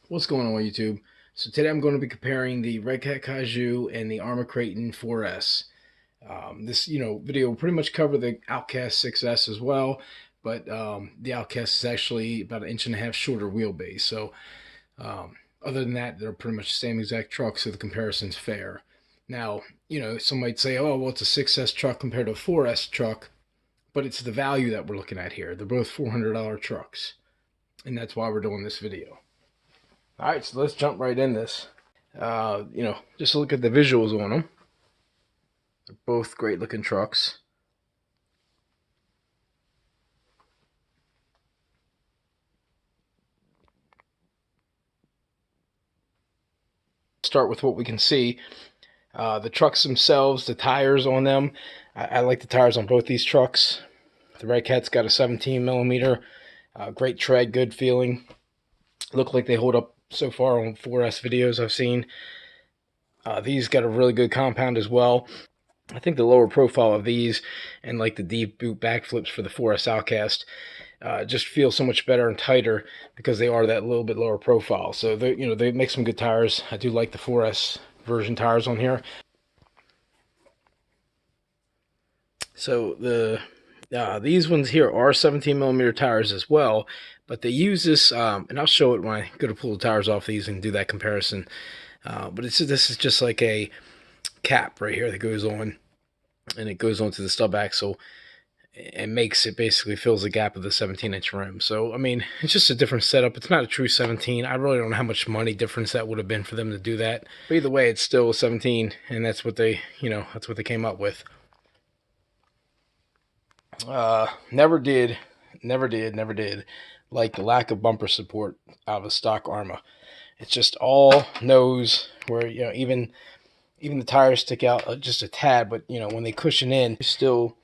What's going on YouTube? So today I'm going to be comparing the Redcat Kaiju and the Arrma Kraton 4S. This video will pretty much cover the Outcast 6S as well, but the Outcast is actually about an inch and a half shorter wheelbase. So other than that, they're pretty much the same exact truck, so the comparison's fair. Now, some might say, oh, well, it's a 6S truck compared to a 4S truck, but it's the value that we're looking at here. They're both $400 trucks, and that's why we're doing this video. All right, so let's jump right in this. Just look at the visuals on them. They're both great looking trucks. Start with what we can see. The trucks themselves, the tires on them. I like the tires on both these trucks. The Redcat's got a 17 millimeter. Great tread, good feeling. Look like they hold up so far on 4S videos I've seen. These got a really good compound as well. I think the lower profile of these and like the deep boot backflips for the 4S Outcast just feel so much better and tighter because they are that little bit lower profile. So they make some good tires. I do like the 4S version tires on here. So these ones here are 17 millimeter tires as well, but they use this, and I'll show it when I go to pull the tires off these and do that comparison. But this is just like a cap right here that goes on, and it goes onto the stub axle and makes it basically fills the gap of the 17-inch rim. So I mean, it's just a different setup. It's not a true 17. I really don't know how much money difference that would have been for them to do that, but either way, it's still a 17, and that's what they came up with. Never did like the lack of bumper support out of a stock Arrma. It's just all nose, where even the tires stick out just a tad, but when they cushion in, it's still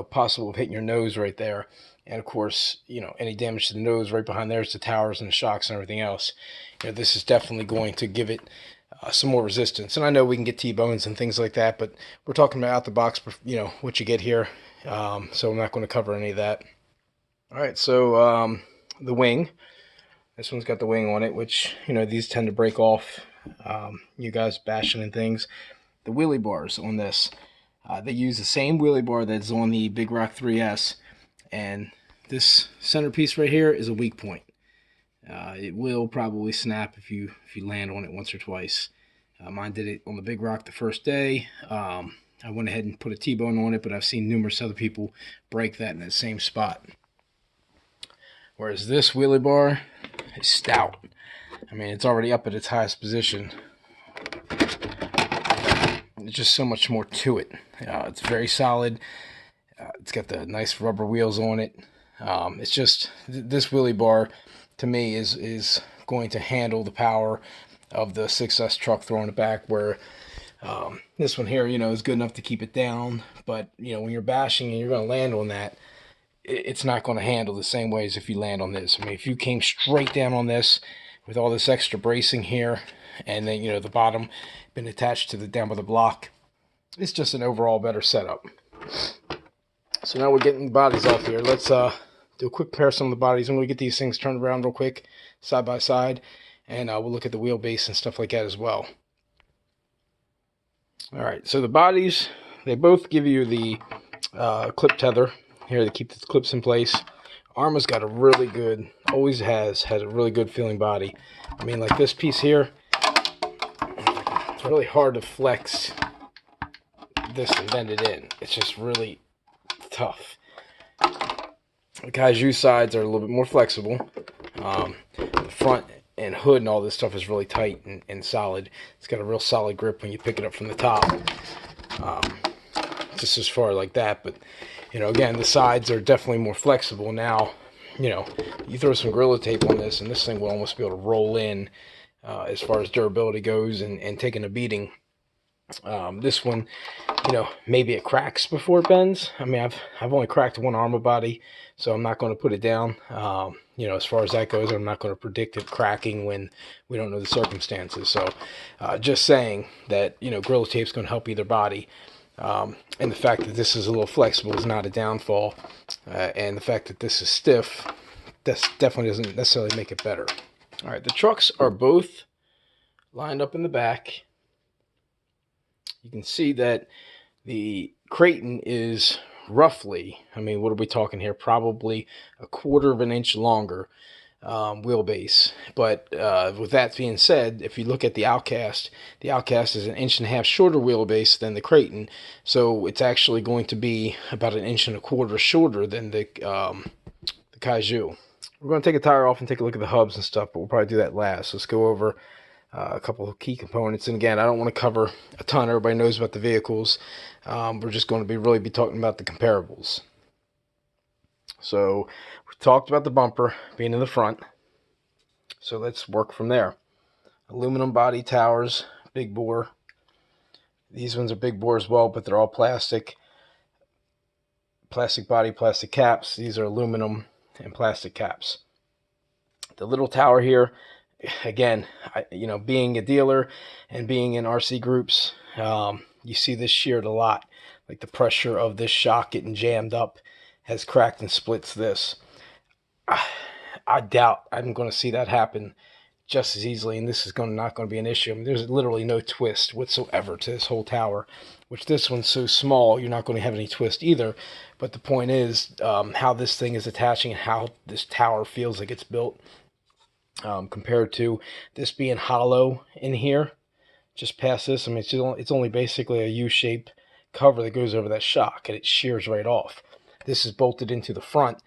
possible of hitting your nose right there. And of course, any damage to the nose right behind there is the towers and the shocks and everything else. This is definitely going to give it some more resistance. And I know we can get T-bones and things like that, but we're talking about out the box, what you get here. So I'm not going to cover any of that. All right, so the wing. This one's got the wing on it, which, these tend to break off. You guys bashing and things. The wheelie bars on this. They use the same wheelie bar that's on the Big Rock 3S. And this centerpiece right here is a weak point. It will probably snap if you land on it once or twice. Mine did it on the Big Rock the first day. I went ahead and put a T-bone on it, but I've seen numerous other people break that in that same spot. Whereas this wheelie bar is stout. I mean, it's already up at its highest position. There's just so much more to it. It's very solid. It's got the nice rubber wheels on it. It's just, this wheelie bar, to me, is going to handle the power of the 6S truck throwing it back, where this one here, is good enough to keep it down. But, when you're bashing and you're going to land on that, it's not going to handle the same way as if you land on this. I mean, if you came straight down on this with all this extra bracing here, and then, the bottom been attached to the down by the block, it's just an overall better setup. So now we're getting the bodies off here. Let's do a quick comparison on the bodies. I'm going to get these things turned around real quick, side by side, and we'll look at the wheelbase and stuff like that as well. All right, so the bodies, they both give you the clip tether here to keep the clips in place. Arrma's got a really good, always has a really good feeling body. I mean, like this piece here, it's really hard to flex this and bend it in. It's just really tough. The Kaiju sides are a little bit more flexible. The front and hood and all this stuff is really tight and solid. It's got a real solid grip when you pick it up from the top. Just as far like that, but again, the sides are definitely more flexible. Now, you throw some Gorilla Tape on this, and this thing will almost be able to roll in as far as durability goes and taking a beating. This one, maybe it cracks before it bends. I mean, I've only cracked one Arrma body, so I'm not going to put it down. As far as that goes, I'm not going to predict it cracking when we don't know the circumstances. So, just saying that, Gorilla Tape's going to help either body. And the fact that this is a little flexible is not a downfall. And the fact that this is stiff, that definitely doesn't necessarily make it better. All right, the trucks are both lined up in the back. You can see that the Creighton is roughly, I mean, what are we talking here? Probably a quarter of an inch longer wheelbase. But with that being said, if you look at the Outcast is an inch and a half shorter wheelbase than the Creighton. So it's actually going to be about an inch and a quarter shorter than the Kaiju. We're going to take a tire off and take a look at the hubs and stuff, but we'll probably do that last. Let's go over a couple of key components. And again, I don't want to cover a ton. Everybody knows about the vehicles. We're just going to really be talking about the comparables. So we talked about the bumper being in the front. So let's work from there. Aluminum body towers, big bore. These ones are big bore as well, but they're all plastic. Plastic body, plastic caps. These are aluminum and plastic caps. The little tower here, again, being a dealer and being in RC groups, you see this sheared a lot. Like the pressure of this shock getting jammed up has cracked and splits this. I doubt I'm going to see that happen just as easily, and this is not going to be an issue. I mean, there's literally no twist whatsoever to this whole tower, which this one's so small, you're not going to have any twist either. But the point is how this thing is attaching and how this tower feels like it's built compared to this being hollow in here, just past this. I mean, it's only basically a U-shaped cover that goes over that shock, and it shears right off. This is bolted into the front,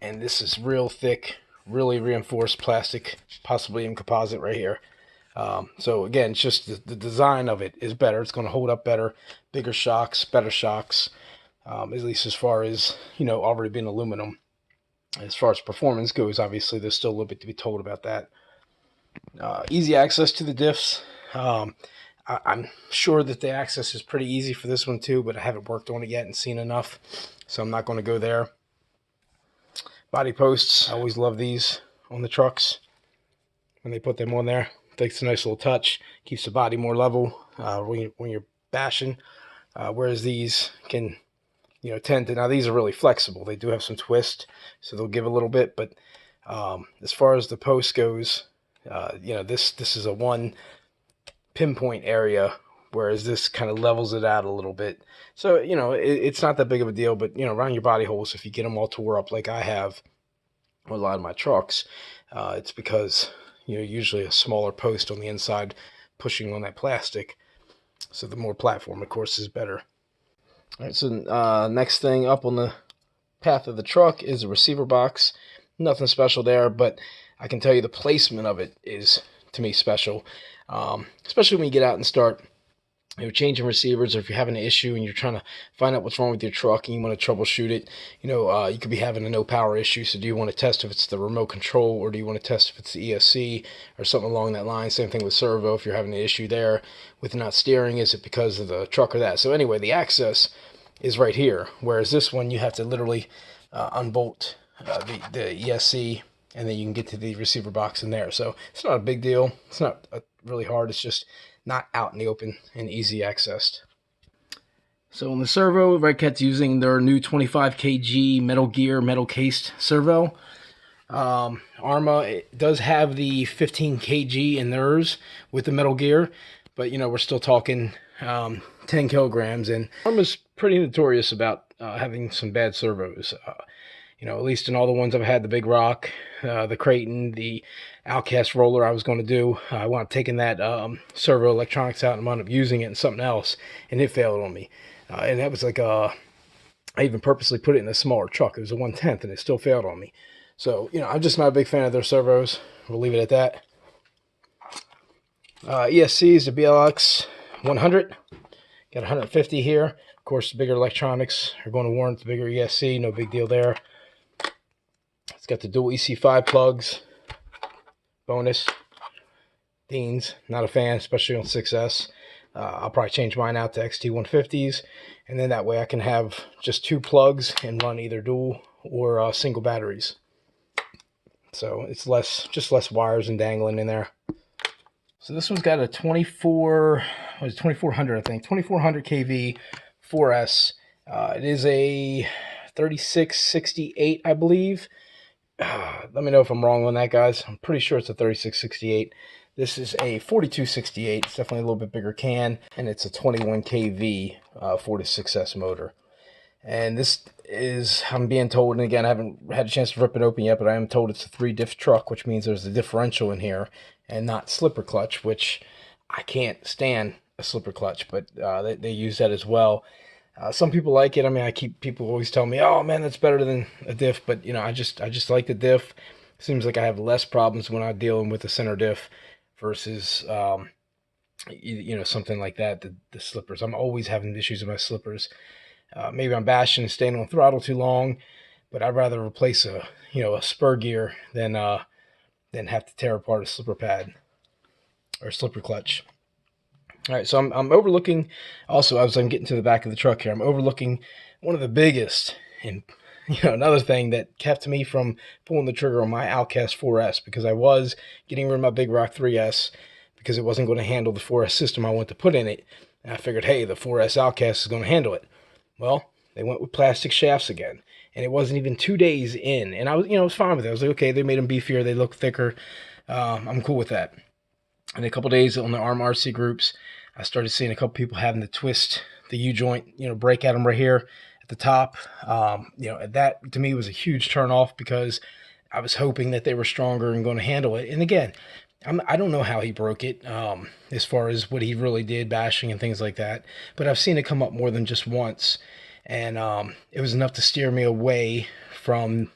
and this is real thick, really reinforced plastic, possibly in composite right here. So again, it's just the design of it is better. It's going to hold up better, bigger shocks, better shocks, at least as far as, already being aluminum. As far as performance goes, obviously there's still a little bit to be told about that. Easy access to the diffs. I'm sure that the access is pretty easy for this one too, but I haven't worked on it yet and seen enough, so I'm not going to go there. Body posts, I always love these on the trucks when they put them on there. Takes a nice little touch, keeps the body more level when you're bashing, whereas these can tend to, now these are really flexible. They do have some twist, so they'll give a little bit, but as far as the post goes, this is a one pinpoint area, whereas this kind of levels it out a little bit. So, it's not that big of a deal, but, around your body holes, if you get them all tore up like I have with a lot of my trucks, it's because, usually a smaller post on the inside pushing on that plastic. So the more platform, of course, is better. All right, so next thing up on the path of the truck is a receiver box. Nothing special there, but I can tell you the placement of it is, to me, special. Especially when you get out and start changing receivers, or if you're having an issue and you're trying to find out what's wrong with your truck and you want to troubleshoot it. You could be having a no power issue, so do you want to test if it's the remote control, or do you want to test if it's the ESC or something along that line? Same thing with servo. If you're having an issue there with not steering, is it because of the truck or that? So anyway, the access is right here, whereas this one you have to literally unbolt the ESC, and then you can get to the receiver box in there. So it's not a big deal. It's not really hard. It's just not out in the open and easy accessed. So on the servo, Redcat's using their new 25 kg Metal Gear metal cased servo. Arrma, it does have the 15 kg in theirs with the Metal Gear, but we're still talking 10 kilograms, and Arrma's pretty notorious about having some bad servos. At least in all the ones I've had, the Big Rock, the Creighton, the Outcast roller I was going to do. I wound up taking that servo electronics out and wound up using it in something else, and it failed on me. And that was like I even purposely put it in a smaller truck. It was a 1/10, and it still failed on me. So, I'm just not a big fan of their servos. We'll leave it at that. ESC is the BLX 100. Got 150 here. Of course, the bigger electronics are going to warrant the bigger ESC. No big deal there. It's got the dual EC5 plugs. Bonus. Dean's. Not a fan, especially on 6S. I'll probably change mine out to XT150s. And then that way I can have just 2 plugs and run either dual or single batteries. So it's just less wires and dangling in there. So this one's got a 2400, I think. 2400 kV 4S. It is a 3668, I believe. Let me know if I'm wrong on that, guys. I'm pretty sure it's a 3668. This is a 4268. It's definitely a little bit bigger can, and it's a 21 kV 46S motor. And this is, I'm being told, and again, I haven't had a chance to rip it open yet, but I am told it's a 3-diff truck, which means there's a differential in here and not slipper clutch, which I can't stand a slipper clutch, but they use that as well. Some people like it. I mean, people always tell me, "Oh man, that's better than a diff," but I just like the diff. Seems like I have less problems when I'm dealing with the center diff versus something like that. The slippers. I'm always having issues with my slippers. Maybe I'm bashing and staying on throttle too long, but I'd rather replace a spur gear than have to tear apart a slipper pad or slipper clutch. All right, so I'm overlooking, also as I'm getting to the back of the truck here, I'm overlooking one of the biggest, and another thing that kept me from pulling the trigger on my Outcast 4S, because I was getting rid of my Big Rock 3S because it wasn't going to handle the 4S system I want to put in it. And I figured, hey, the 4S Outcast is going to handle it. Well, they went with plastic shafts again, and it wasn't even 2 days in, and I was fine with it. I was like, okay, they made them beefier, they look thicker. I'm cool with that. And a couple days on the Arrma RC groups, I started seeing a couple people having to twist the U-joint, break at them right here at the top. That to me was a huge turn off because I was hoping that they were stronger and going to handle it. And again, I don't know how he broke it as far as what he really did, bashing and things like that. But I've seen it come up more than just once. And it was enough to steer me away from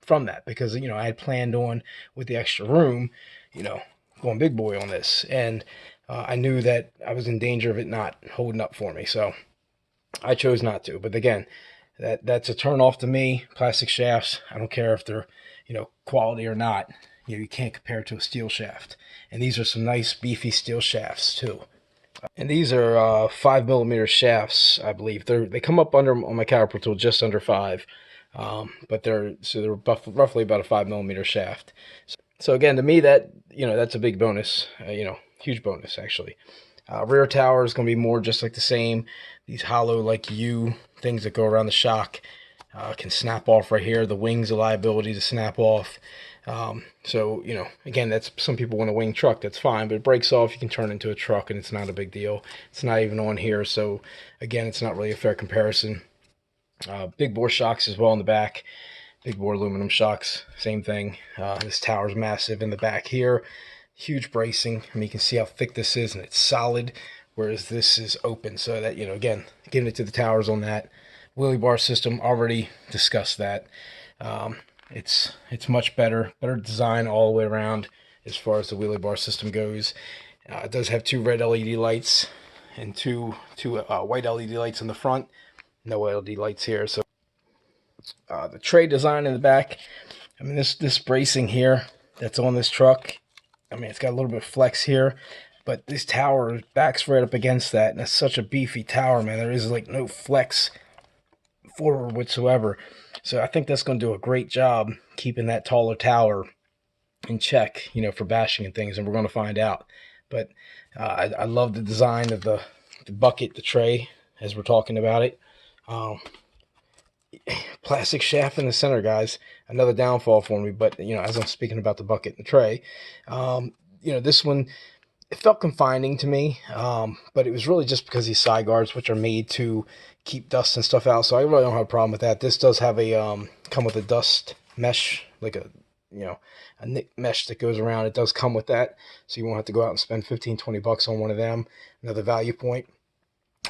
that because, I had planned on, with the extra room, going big boy on this. And I knew that I was in danger of it not holding up for me. So I chose not to. But again, that's a turn off to me. Plastic shafts, I don't care if they're, quality or not. You can't compare it to a steel shaft. And these are some nice beefy steel shafts too. And these are 5mm shafts, I believe. They come up under on my caliper tool just under 5, but they're roughly about a 5mm shaft. So again, to me that's a big bonus. Huge bonus actually. Rear tower is going to be more just like the same. These hollow like U things that go around the shock can snap off right here. The wing's a liability to snap off. So, again, that's, some people want a wing truck, that's fine, but it breaks off, you can turn it into a truck and it's not a big deal. It's not even on here, so again, it's not really a fair comparison. Big bore shocks as well in the back. Big bore aluminum shocks, same thing. This tower's massive in the back here. Huge bracing. I mean, you can see how thick this is, and it's solid, whereas this is open. So that, again, giving it to the towers on that. Wheelie bar system, already discussed that. It's much better design all the way around as far as the wheelie bar system goes. It does have 2 red LED lights and two white LED lights in the front. No LED lights here. So the tray design in the back, I mean, this bracing here that's on this truck, I mean, it's got a little bit of flex here, but this tower backs right up against that, and it's such a beefy tower, man. There is like no flex forward whatsoever. So I think that's going to do a great job keeping that taller tower in check, for bashing and things, and we're going to find out. But I love the design of the bucket, the tray, as we're talking about it. Plastic shaft in the center, guys. Another downfall for me, but as I'm speaking about the bucket and the tray, this one, it felt confining to me, but it was really just because these side guards, which are made to keep dust and stuff out, so I really don't have a problem with that. This does have a come with a dust mesh, like a knit mesh that goes around. It does come with that, so you won't have to go out and spend 15-20 bucks on one of them. Another value point.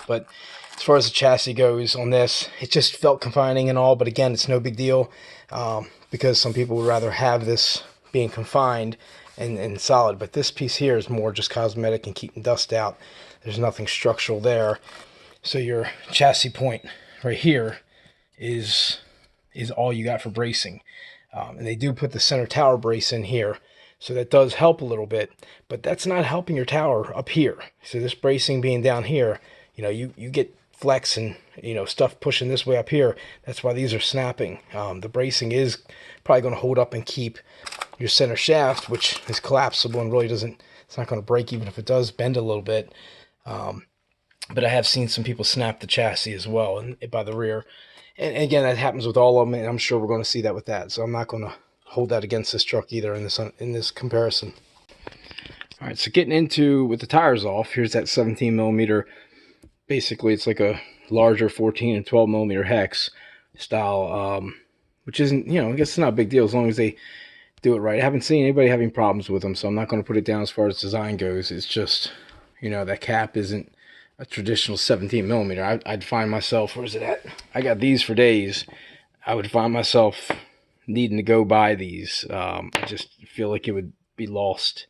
But as far as the chassis goes on this, it just felt confining and all, but again, it's no big deal, because some people would rather have this being confined and solid, but this piece here is more just cosmetic and keeping dust out. There's nothing structural there. So your chassis point right here is all you got for bracing. And they do put the center tower brace in here, so that does help a little bit, but that's not helping your tower up here. So this bracing being down here, you get flex and stuff pushing this way up here. That's why these are snapping. The bracing is probably going to hold up and keep your center shaft, which is collapsible and really it's not going to break even if it does bend a little bit. But I have seen some people snap the chassis as well, and by the rear. And again, that happens with all of them, and I'm sure we're going to see that with that. So I'm not going to hold that against this truck either in this comparison. All right, so getting into with the tires off, here's that 17 millimeter. Basically, it's like a larger 14 and 12 millimeter hex style, which isn't, I guess it's not a big deal as long as they do it right. I haven't seen anybody having problems with them, so I'm not going to put it down as far as design goes. It's just, that cap isn't a traditional 17 millimeter. I'd find myself, where's it at? I got these for days. I would find myself needing to go buy these. I just feel like it would be lost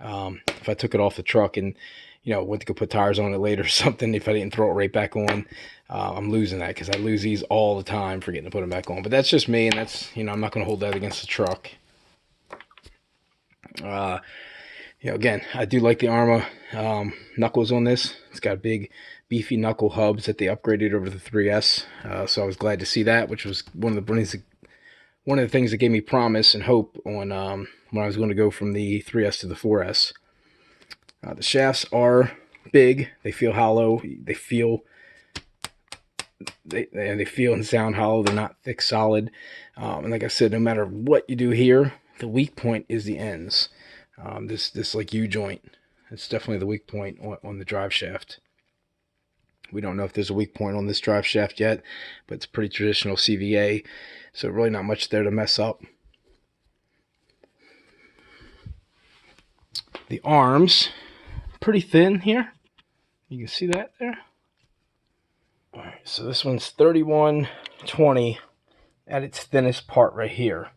if I took it off the truck and went to go put tires on it later or something. If I didn't throw it right back on, I'm losing that because I lose these all the time forgetting to put them back on. But that's just me, and that's, I'm not going to hold that against the truck. Again, I do like the Arrma knuckles on this. It's got big, beefy knuckle hubs that they upgraded over the 3S. So I was glad to see that, which was one of the things that gave me promise and hope on when I was going to go from the 3S to the 4S. The shafts are big. They feel hollow. They feel and sound hollow. They're not thick, solid. And like I said, no matter what you do here, the weak point is the ends. This like U-joint. It's definitely the weak point on the drive shaft. We don't know if there's a weak point on this drive shaft yet, but it's pretty traditional CVA, so really not much there to mess up. The arms, pretty thin here. You can see that there. All right, so this one's 3120 at its thinnest part right here.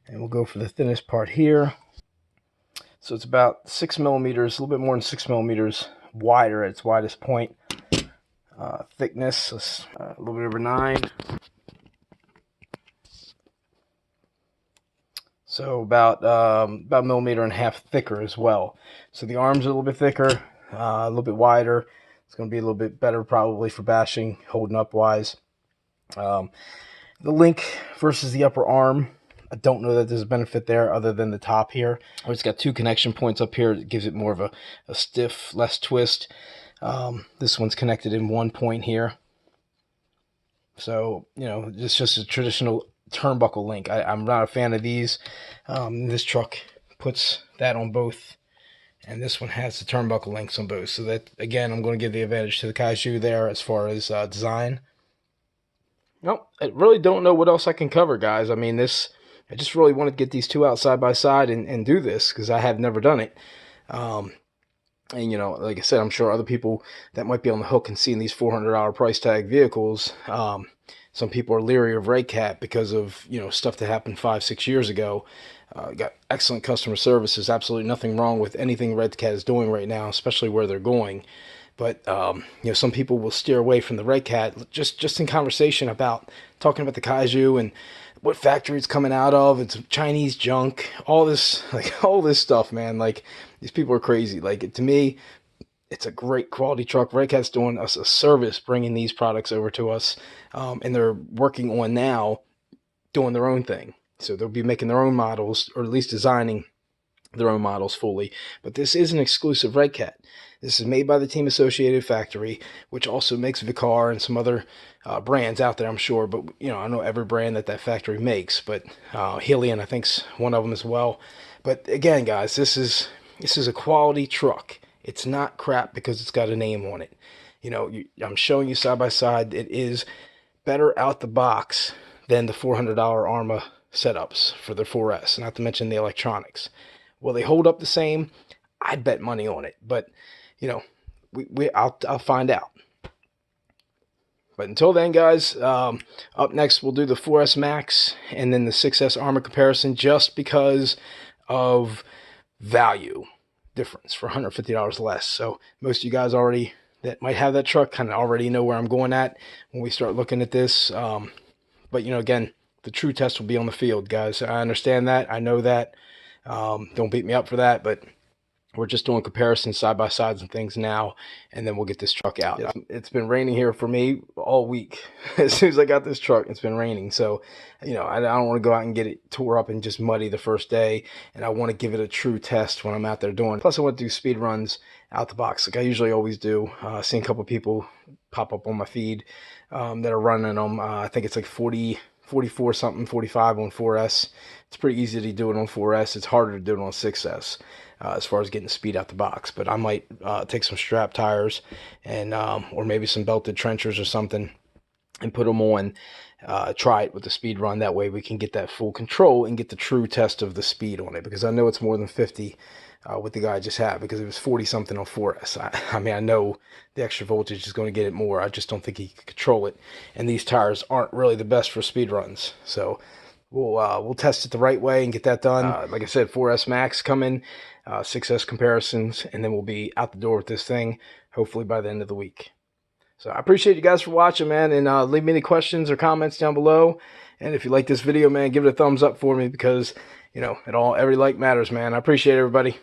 And we'll go for the thinnest part here. So it's about 6 millimeters, a little bit more than 6 millimeters wider at its widest point. Thickness is a little bit over 9. So about a millimeter and a half thicker as well. So the arms are a little bit thicker, a little bit wider. It's going to be a little bit better probably for bashing, holding up wise. The link versus the upper arm, I don't know that there's a benefit there other than the top here. It's got 2 connection points up here. It gives it more of a stiff, less twist. This one's connected in 1 point here. So, it's just a traditional turnbuckle link. I'm not a fan of these. This truck puts that on both, and this one has the turnbuckle links on both. So that, again, I'm going to give the advantage to the Kaiju there as far as design. Nope, I really don't know what else I can cover, guys. I mean, I just really want to get these two out side by side and do this because I have never done it. And, like I said, I'm sure other people that might be on the hook and seeing these $400 price tag vehicles, some people are leery of Redcat because of, stuff that happened 5-6 years ago. Got excellent customer service. There's absolutely nothing wrong with anything Redcat is doing right now, especially where they're going. But, some people will steer away from the Redcat just in conversation about talking about the Kaiju and what factory it's coming out of. It's Chinese junk, all this stuff, man. Like, these people are crazy. Like, to me, it's a great quality truck. Redcat's doing us a service bringing these products over to us, and they're working on now doing their own thing. So they'll be making their own models, or at least designing their own models fully. But this is an exclusive Redcat. This is made by the Team Associated factory, which also makes Vicar and some other brands out there, I'm sure. But, I know every brand that factory makes. But Helion, I think's one of them as well. But again, guys, this is a quality truck. It's not crap because it's got a name on it. I'm showing you side by side. It is better out the box than the $400 Arrma setups for the 4S, not to mention the electronics. Will they hold up the same? I'd bet money on it, but I'll find out. But until then, guys, up next we'll do the 4S Max and then the 6S Arrma comparison, just because of value difference for $150 less. So most of you guys already that might have that truck kind of already know where I'm going at when we start looking at this. But again, the true test will be on the field, guys. I understand that. I know that. Don't beat me up for that, but we're just doing comparisons side by sides and things now, and then we'll get this truck out. It's been raining here for me all week. As soon as I got this truck, it's been raining. So, I don't want to go out and get it tore up and just muddy the first day, and I want to give it a true test when I'm out there doing. Plus, I want to do speed runs out the box like I usually always do. Seen a couple people pop up on my feed that are running them. I think it's like 40 44 something, 45 on 4S. It's pretty easy to do it on 4S. It's harder to do it on 6S as far as getting speed out the box. But I might take some strap tires and or maybe some belted trenchers or something and put them on. Try it with the speed run. That way we can get that full control and get the true test of the speed on it, because I know it's more than 50 with the guy I just had, because it was 40 something on 4S. I mean, I know the extra voltage is going to get it more. I just don't think he can control it, and these tires aren't really the best for speed runs. So we'll test it the right way and get that done. Like I said, 4S Max coming, 6S comparisons, and then we'll be out the door with this thing hopefully by the end of the week. So I appreciate you guys for watching, man, and leave me any questions or comments down below. And if you like this video, man, give it a thumbs up for me, because, you know, every like matters, man. I appreciate everybody.